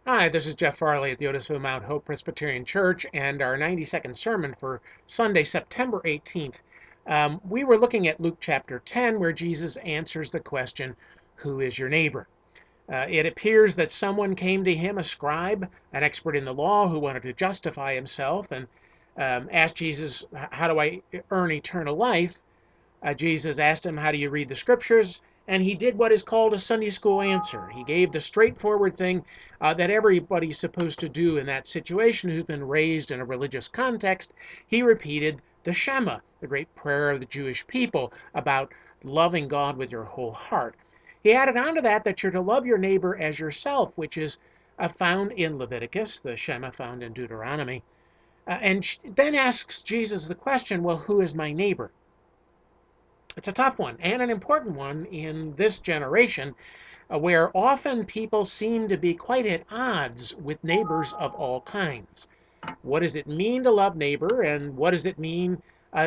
Hi, this is Jeff Farley at the Otisville Mount Hope Presbyterian Church and our 90-second sermon for Sunday, September 18th. We were looking at Luke chapter 10, where Jesus answers the question, "Who is your neighbor?" It appears that someone came to him, a scribe, an expert in the law, who wanted to justify himself and asked Jesus, "How do I earn eternal life?" Jesus asked him, "How do you read the scriptures?" And he did what is called a Sunday school answer. He gave the straightforward thing that everybody's supposed to do in that situation who's been raised in a religious context. He repeated the Shema, the great prayer of the Jewish people about loving God with your whole heart. He added on to that you're to love your neighbor as yourself, which is found in Leviticus, the Shema found in Deuteronomy. And then asks Jesus the question, well, who is my neighbor? It's a tough one and an important one in this generation where often people seem to be quite at odds with neighbors of all kinds. What does it mean to love neighbor, and what does it mean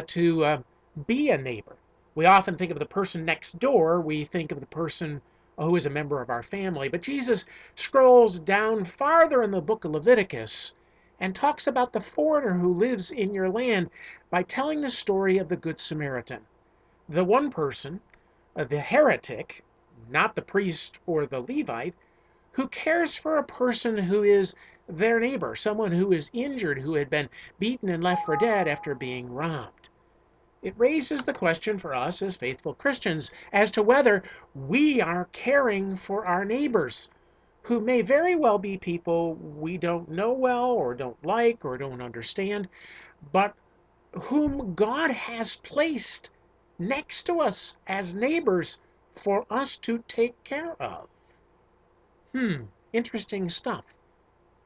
to be a neighbor? We often think of the person next door. We think of the person who is a member of our family. But Jesus scrolls down farther in the book of Leviticus and talks about the foreigner who lives in your land by telling the story of the Good Samaritan. The one person, the heretic, not the priest or the Levite, who cares for a person who is their neighbor, someone who is injured, who had been beaten and left for dead after being robbed. It raises the question for us as faithful Christians as to whether we are caring for our neighbors, who may very well be people we don't know well or don't like or don't understand, but whom God has placed next to us as neighbors for us to take care of. Interesting stuff.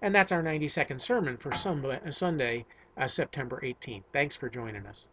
And that's our 90-second sermon for Sunday, September 18th. Thanks for joining us.